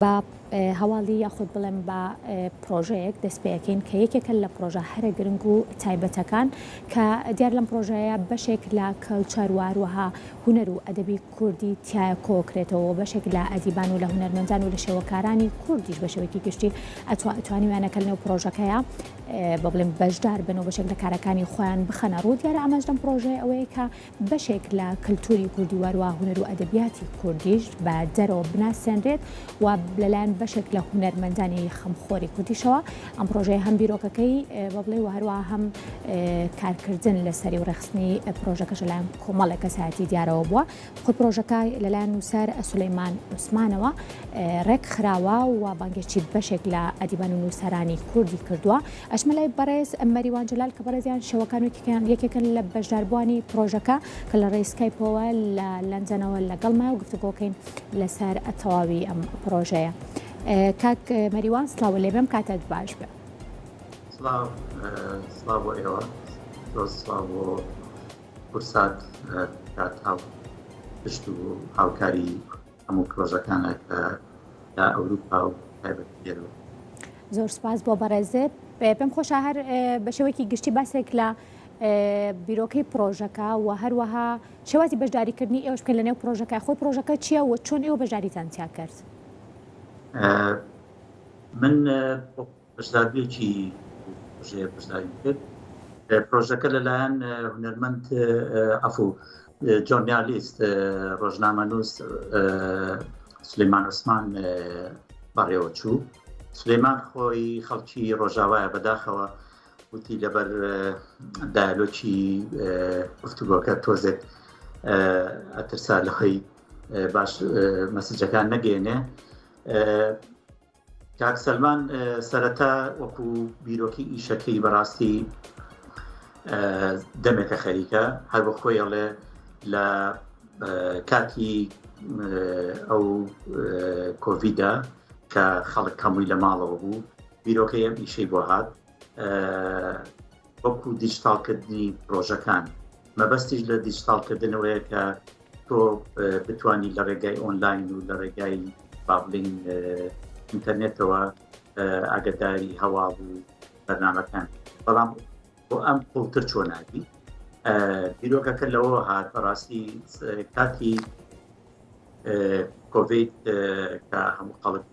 بە هەواڵی یاخود بڵێم بە پرۆژەیەک دەست پێەکەین کە یەکێکە لە پرۆژە هەرە گرنگ و تایبەتەکان کە دیار لەم پرۆژەیە بەشێک لە کەلچەر واروەها هونەر و ئەدەبی کوردی تایە کۆکرێتەوە بەشێک لە ئەدیبان و لە هونەرمەندان و لە شێوەکارانی کوردیش بە شێوەیەکی گشتی ئەتوانیوانەکە لەنێو پرۆژەکەیە بە بڵێم بەشدار بن و بەشێک لە کارەکانی خۆیان بخەنە ڕوو دیارە ئەمەش لەم پرۆژەیە ئەوەیە کە بەشێک لە کللتوری کوردی واروە هونەر و ئەدەبیاتی کوردیش بە دەرەوە بناسێنرێت و لەلایەن بەشێک لە هونەرمەندانی خەمخۆری کوردیشەوە ئەم پرۆژەیە هەم بیرۆکەکەی بە بڵێ و هەروە هەم کارکردن لەسەری و ڕێخستنی پرۆژەکەش لەلایەن کۆمەڵێک کەسایەتی دیارەوە بووە خۆی پرۆژەکە لەلایەن نووسەر سولەیمان عوسمانەوە ڕێک خراوە و بانگێکی بەشێک لە ئەدیبان و نووسەرانی کوردی کردووە ئەشمە لای بەڕێز مەریوان جەلال کە بەڕێزیان شێوەکانێکیان یەکێکن لە بەشداربوانی پرۆژەکە کە لە ڕێی سکایپەوە لە لەندەنەوە لەگەڵمە و گفتوگۆکەین لەسەر تەواوی ئەم پرۆژەیە. کاک مەریوان سڵاو لێبێم کاتت باش بێ. سڵاو بۆ ئێوە سڵاو بۆ فرسات کات هاو پشت و هاوکاری هەموو پرۆژەکانە کە لە ئەوروپا و تایبەت دێرەوە. زۆر سپاس بۆ بەڕێزێ پێم خۆشە هەر بە شێوەیەکی گشتی باسێک لە بیرۆکەی پرۆژەکە و هەروەها شێوازی بەشداریکردنی ئێوەش بکەن لەنێو پرۆژەکە خۆی پرۆژەکە چییە و چۆن ئێوە بەشداریتان تیا کرد؟ من بەشداریەکی بەشداری کرد پرۆژەکە لەلایەن هونەرمەند ئەفو جۆرنالیست ڕۆژنامەنووس سولەیمان عوسمان بەڕێوە چوو. سولەیمان خۆی خەڵکی ڕۆژاوایە بەداخەوە وتی لەبەر دایلۆکی گفتوگۆکە تۆزێک ئەترسا لە خۆی باش مەسیجەکان نەگەێنێ. کاک سەلمان سەرەتا وەکو بیرۆکی ئیشەکەی بەڕاستی دەمێکە خەریکە هەر بە خۆی ئەڵێ لە کاتی ئەو کۆڤیدە کە خەڵک هەمووی لە ماڵەوە بوو بیرۆکەی ئەم ئیشەی بۆ هات وەکو دیجیتالکردنی پرۆژەکان مەبەستیش لە دیجیتالکردنەوەیە کە تۆ بتوانی لە ڕێگای ئۆنلاین و لە ڕێگای بابلین ئینتەرنێتەوە ئاگداری هەواڵ و بەرنامەکان بەڵام بۆ ئەم قوڵتر چۆناگی بیرۆکەکە لەوە هات بەڕاستی کاتی کۆڤید کە هەموو خەڵک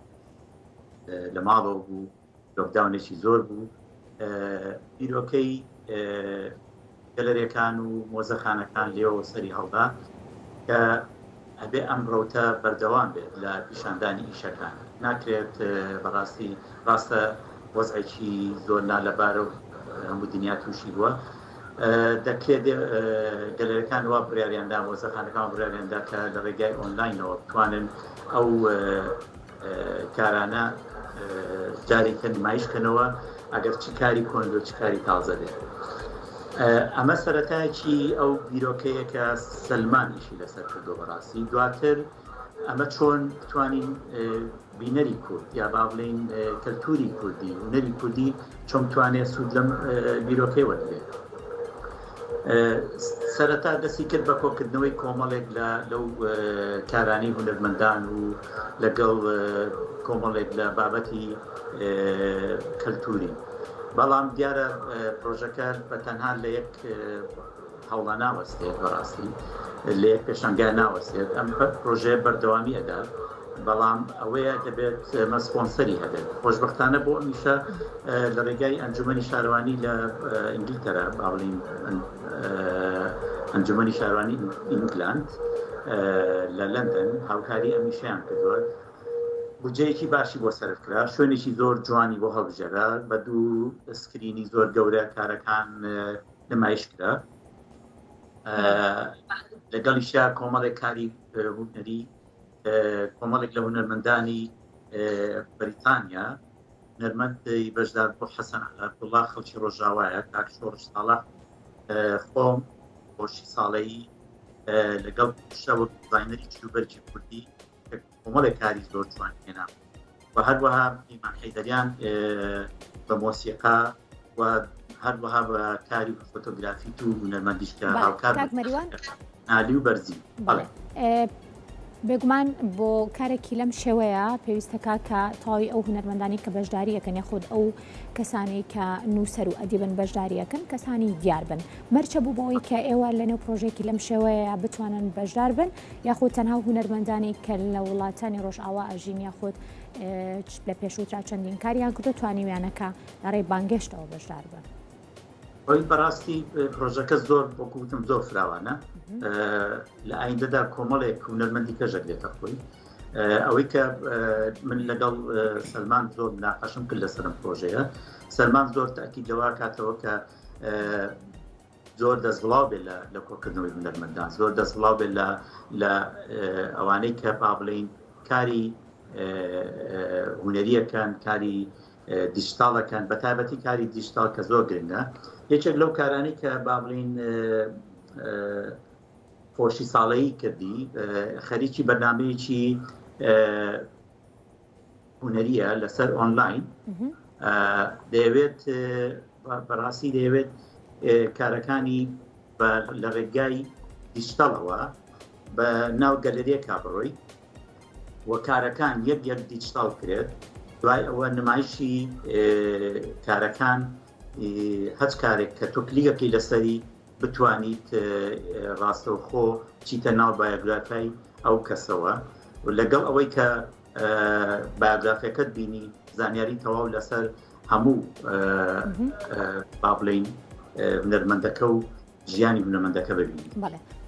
لە ماڵەوە بوو لۆکداونێکی زۆر بوو بیرۆکەی گەلەریەکان و مۆزەخانەکان لێەوە سەری هەڵدا کە ئەبێ ئەم ڕەوتە بەردەوام بێت لە پیشاندانی ئیشەکان ناکرێت بەڕاستی ڕاستە وەزعێکی زۆر نالەبارە و هەموو دنیا تووشی بووە دەکرێت گەلەریەکان وا بڕیاریاندا مۆزەخانەکان بڕیاریاندا کە لە ڕێگای ئۆنلاینەوە بتوانن ئەو کارانە جارێکە نمایشکەنەوە ئەگەر چ کاری کۆن و چ کاری تازە بێت. ئەمە سەرەتایەکی ئەو بیرۆکەیە کە سەلمانیشی لەسەر کردۆ بەڕاستی دواتر ئەمە چۆن بتوانین بینەری کورد یا با بڵێن کەلتوری کوردی هونەری کوردی چۆن بتوانێت سوود لەم بیرۆکەی وەربێت. سەرەتا دەستی کرد بە کۆکردنەوەی کۆمەڵێک لەو کارانی هونەرمەندان و لەگەڵ کۆمەڵێک لە بابەتی کەلتوری بەڵام دیارە پرۆژەکە بە تەنها لە یەک هەوڵە ناوەستێت بەڕاستی لە یەک پێشانگای ناوەستێت ئەم پرۆژەیە بەردەوامی ئەدا بەڵام ئەوەیە دەبێت مەسپۆنسەری هەبێت خۆشبەختانە بۆ ئەمیشە لە ڕێگای ئەنجومەنی شارەوانی لە ئینگلیتەرا باڵین ئەنجومەنی شارەوانی ئینگلاند لە لەندەن هاوکاری ئەمیشیان کردووە بودجەیەکی باشی بۆ سەرفکرا شوێنێکی زۆر جوانی بۆ هەڵبژێرا بە دوو سکرینی زۆر گەورە کارەکان نمایش کرا لەگەڵیشیا کۆمەڵێک کاری هونەری کۆمەڵێک لە هونەرمەندانی بەریتانیا هونەرمەندی بەشدار بۆ حەسەن عەبدوڵڵا خەڵکی ڕۆژاوایە کاک شۆڕش ساڵح خۆم خۆشی ساڵەیی لەگەڵ شەوە دیزاینەری چوبەرجی کوردی کۆمەڵێک کاری زۆر جوان هێنا و هەروەها ئیمان حەیدەریان بە مۆسیقا و هەروەها بە کاری فۆتۆگرافیت و هونەرمەندیش کە هاوکار نالی و بەرزی بێگومان بۆ کارێکی لەم شێوەیە پێویستەکە کە تەواوی ئەو هونەرمەندانی کە بەشداریەکەن یاخود ئەو کەسانی کە نووسەر و ئەدیبن بەشداریەکەن کەسانی دیار بن مەرجە بوو بەوەی کە ئێوە لەنێو پرۆژێکی لەم شێوەیە بتوانن بەشدار بن یاخود تەنها هونەرمەندانی کە لە وڵاتانی ڕۆژئاوا ئاژین یاخود لە پێشووترا چەندین کاریان کردو توانیویانەکە لەڕێی بانگێشتەوە بەشدار بن. ئەوی بەڕاستی پرۆژەکە زۆر بۆکوتم زۆر فراوانە لە ئایندەدا کۆمەڵێک هونەرمەندی کەژێک لێتە خۆی ئەوەی کە من لەگەڵ سەلمان زۆر مناقەشم کرد لەسەرم پرۆژەیە سەلمان زۆر تاکید لەوە کاتەوە کە زۆر دەستبڵاو بێت لە کۆکردنەوەی هونەرمەندان زۆر دەستبڵاو بێت لە ئەوانەی کە پابڵین کاری هونەریەکان کاری دیجیتاڵەکان بە تایبەتی کاری دیجیتال کە زۆر گرنگە یەکێک لەو کارانی کە بابڵین خۆشی ساڵەیی کردی خەریکی بەرنامەیەکی هونەریە لەسەر ئۆنلاین دەیەوێت بەڕاستی دەیەوێت کارەکانی لە ڕێگای دیجیتاڵەوە بە ناو گەلەریەکا بڕۆی وە کارەکان یەک دیجیتال کرێت دوای ئەوە نمایشی کارەکان هەچ کارێک کە تۆ کلیگەکەی لەسەری بتوانیت ڕاستەوخۆ چیتە ناو بایۆگرافیای ئەو کەسەوە لەگەڵ ئەوەی کە بایۆگرافیەکەت بینی زانیاری تەواو لەسەر هەموو با بڵێین هونەرمەندەکە و ژیانی هونەرمەندەکە ببینی.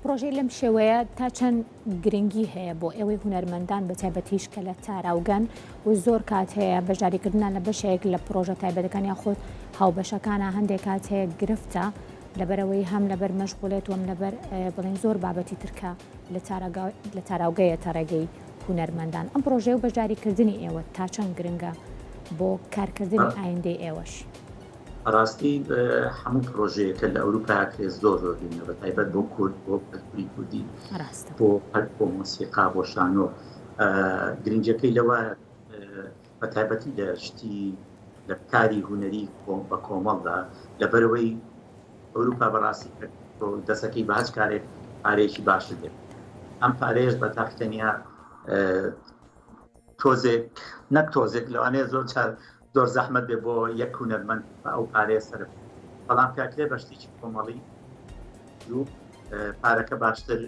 پرۆژەی لەم شێوەیە تا چەند گرنگی هەیە بۆ ئێوەی هونەرمەندان بە تایبەتیش کە لە تاراوگەن و زۆر کات هەیە بەشداریکردنان لە بەشێک لە پرۆژە تایبەتەکان یاخۆت هاوبەشەکانە هەندێک کات هەیە گرفتە لەبەرەوەی هەم لەبەر مەشغوڵێت وەم لەبەر بڵێن زۆر بابەتی ترکە لە تاراوگەیە تا ڕێگەی هونەرمەندان ئەم پرۆژێ و بەشداریکردنی ئێوە تا چەند گرنگە بۆ کارکردنی ئایندەی ئێوەش. ڕاستی هەموو پرۆژەیەکە لە ئەوروپاکە زۆر زۆربینە بە تایبەت بۆ کورد بۆ پەرپوری کوردی بۆ مۆسیقا بۆ شانۆ گرنگەکەی لەوە بە تایبەتی لە شتی لە کاری هونەری بە کۆمەڵدا لەبەرەوەی ئەوروپا بەڕاستی دەسەکەی بە هەچ کارێک پارێکی باشتر دێت ئەم پارێش بە تاقیتەنیا تۆزێک نەک تۆزێک لەوانەیە زۆر زەحمەت بێ بۆ یەک هونەرمەند ئەو پارەیە سەر بەڵام کاکلێ بە شتێکی کۆمەڵی و پارەکە باشتر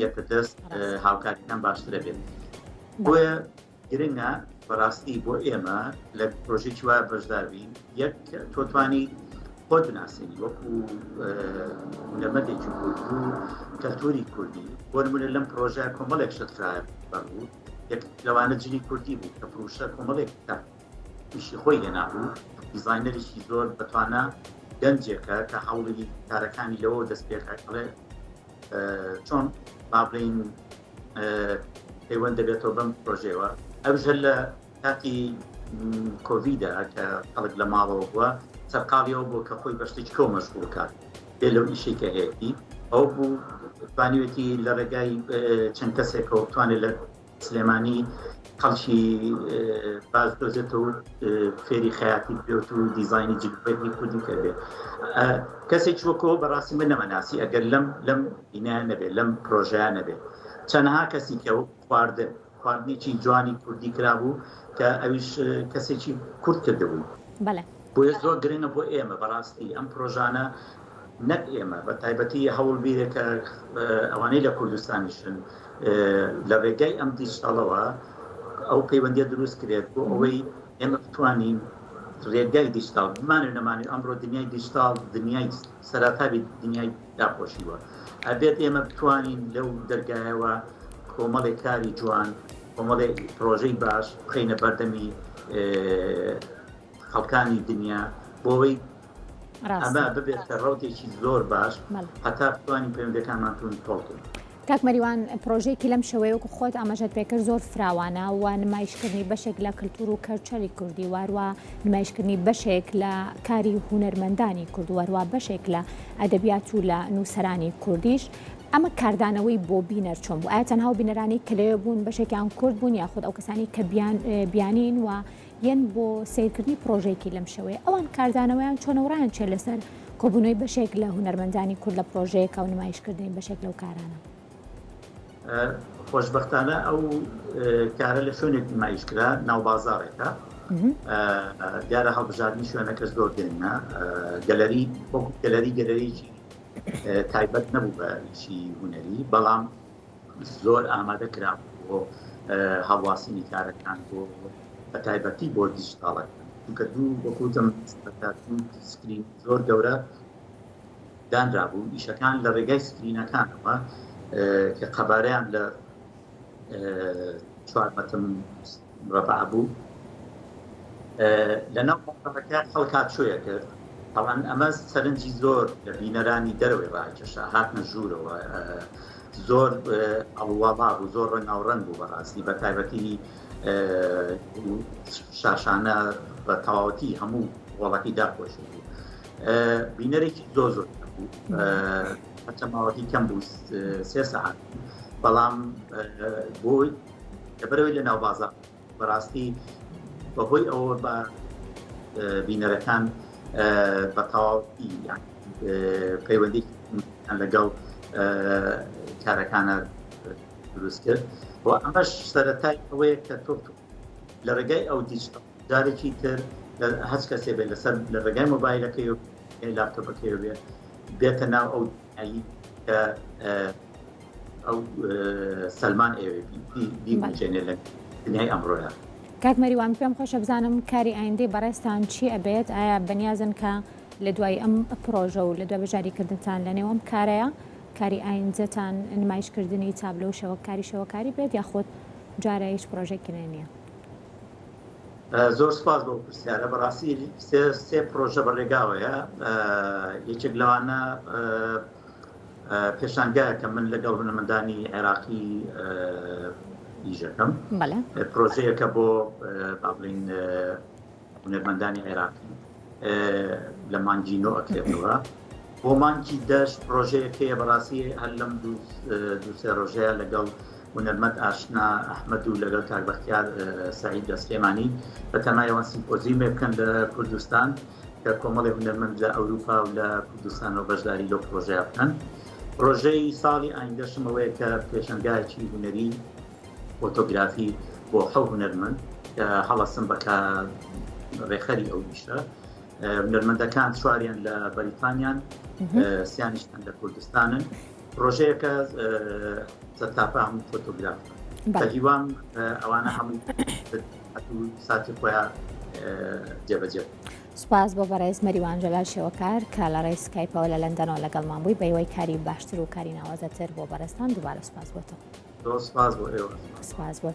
یەکە دەست هاوکاریان باشترە بێت بۆیە گرنگە بەڕاستی بۆ ئێمە لە پرۆژێکی وایە بەشداربین یەک تۆتوانی خۆت بناسیێنی وەکو هونەرمەندێکی کورد و کەلتوری کوردی بۆ نمونە لەم پرۆژە کۆمەڵێک شترایە بەبوو یەک لەوانە جلی کوردی بوو کە فروشە کۆمەڵێک پیشی خۆی لێنابوو دیزاینەرێکی زۆر بەتوانە گەنجێکە کە هەوڵی کارەکانی لەوە دەست پێکڵێ چۆن بابڵین پەیوەند دەبێتەوە بەم پرۆژێەوە ئەوژە لە کاتی کۆڤیدە کە خەڵک لە ماڵەوە بووە سەرقاڵیەوە بۆ کە خۆی بەشتێکی کۆ مەشغوڵ بکات بێ لەو ئیشێکە هەیەی ئەو بوو توانیوێتی لە ڕێگای چەند کەسێکەوە توانێت لە سلێمانی خەڵکی باز دۆزێتەوە فێری خەیاتی بێت و دیزایانی جلوبەری کوردی کردێ کەسێک وەکۆ بەڕاستی من نەمەناسی ئەگەر لەم بینایان نەبێت لەم پرۆژەیان نەبێت چەندها کەسی کە خواردنێکی جوانی کوردی کرابوو کە ئەویش کەسێکی کورد کردبوو بۆیە زۆر گرنگە بۆ ئێمە بەڕاستی ئەم پرۆژانە نەک ئێمە بە تایبەتی هەوڵ بیرێکە ئەوانەی لە کوردستانیشن لە ڕێگای ئەم دیجیتاڵەوە ئەو پەیوەندیە دروست کرێت بۆ ئەوەی ئێمە بتوانین ڕێگای دیجیتال بمانێ نەمانی ئەمڕۆ دنیای دیجیتال دنیای سەرەتابی دنیای داپۆشیوە ئەبێت ئێمە بتوانین لەو دەرگایەوە کۆمەڵێک کاری جوان کۆمەڵێک پرۆژەی باش بخەینە بەردەمی خەڵکانی دنیا بۆەوەی ئەمە ببێتە ڕوتێکی زۆر باش هەتا بتوانین پەیوەندەکانمان تۆڵکەین. کاک مەریوان پرۆژەیەکی لەم شێوەیەکو خۆت ئاماژەت پێکرد زۆر فراوانە و نمایشکردنی بەشێک لە کللتور و کەلچەری کوردی واروە نمایشکردنی بەشێک لە کاری هونەرمەندانی کورد واروە بەشێک لە ئەدەبیات و لە نووسەرانی کوردیش ئەمە کاردانەوەی بۆ بینەر چۆن بوو ئایا تەنها بینەرانی کە لەوێ بوون بەشێکیان کورد بوون یاخود ئەو کەسانی کە بیانین و یەن بۆ سیرکردنی پرۆژێکی لەم شێوەیە ئەوان کاردانەوەیان چۆنەوڕیان چێ لەسەر کۆبوونەوەی بەشێک لە هونەرمەندانی کورد لە پرۆژەیەکە و نمایشکردنی بەشێک لەو کارانە خۆشببختانە ئەو کارە لە شوێنێک نمایشکرا ناو بازارێکە دیارە هەڵبژاردننی شوێنەکە زۆر گرنگە گەلەریکی تایبەت نەبوو بە هیچی هوەری بەڵام زۆر ئامادە کرا بۆ هەڵواسینی کارەکان بۆ بە تایبەتی بۆ دیجیتاڵەکان چونکە دوو وەکوتم سکرین زۆر گەورە دانرا بوو ئیشەکان لە ڕێگای سکرینەکانەوە کە قەبارەیان لە 4 مەتر مربع بوو لەناو بازارەکە خەڵک شوێ کرد طبعاً ئەمە سەرنجی زۆر لە بینەرانی دەرەوەی ڕاکێشا هاتنە ژوورەوە زۆر ئەڵوەڵا بوو زۆر ڕەنگاوڕەنگ بوو بەڕاستی بە تایبەتی شاشانە بە تەواوەتی هەموو وەڵەتی داپۆشی بوو بینەرێکی زۆر بوو هەچەماوەتی کەم بوو 3 ساعت بەڵام بۆی لەبەرەوەی لە ناو بازار بەڕاستی بەهۆی ئەوە بە بینەرەکان بە تەواوی پەیوەندی لەگەڵ کارەکانە دروست کرد بۆ ئەمەش سەرەتای ئەوەیە کە تۆ لە ڕێگای ئەو دیجیتال جارێکی تر هەچ کەسێ بێت لەسەر لە ڕێگای مۆبایلەکەی و لاپتۆپەکەی بێت بێتە ناو ئەو دنیایی کە ئەو سەلمان ئێوێ بیبجێنێ لە دنیای ئەمڕۆیە. کاک مەریوان پێم خۆشە بزانم کاری ئایندەی بەڕێستان چی ئەبێت ئایا بەنیازن کە لە دوای ئەم پرۆژە و لە دوای بەژاریکردنتان لە نێوەم کارەیە کاری ئایندەتان نمایشکردنی تابلۆ و شەوەکاری شەوەکاری بێت یاخۆت جارە هیچ پرۆژێکی نییە؟ زۆر سپاس بۆ پرسیارە بەڕاستی سێ پرۆژە بەڕێگاوەیە یەکێک لەوانە پێشانگایە کە من لەگەڵ هونەرمەندانی عێراقی ئیژەکەم پرۆژەیەکە بۆ بابلین هونەرمەندانی عێراقی لە مانگی نۆ ئەکرێتەوە بۆ مانگی دەشت پرۆژەیەکەیە بەڕاستی هەر لەم دووسێ ڕۆژەیە لەگەڵ هونەرمەند ئاشنا ئەحمەد و لەگەڵ کاکبەختیار سەعید دەستێمانی بە تەمایەوە سیمپۆزیۆمێ بکەن لە کوردستان کە کۆمەڵی هونەرمەند لە ئەوروپا و لە کوردستانەوە بەشداری لەو پرۆژەیە بکەن. پرۆژەی ساڵی ئایندەشمەوەیە کە پێشەنگایەکی هونەری فۆتۆگرافی بۆ حەو هونەرمەند کە هەڵەسم بەکە ڕێخەری ئەو نیشە هونەرمەندەکان چواریان لە بەریتانیان سیانیشتان لە کوردستانن پرۆژەیەکە سەرتاپە هەموو فۆتۆگراف هیوان ئەوانە هەموو ساتی خۆیان جێبەجێ. سوپاس بۆ بەڕێز مەریوان جەلال شێوەکار کە لە ڕێی سکایپەوە لە لەندەنەوە لەگەڵمان بووی بەیەوەی کاری باشتر و کاری ناوازەتر بۆ بەڕێستان دووبارە سوپاس بۆتەوە. سپاس بۆ ئێوە. سپاس بۆ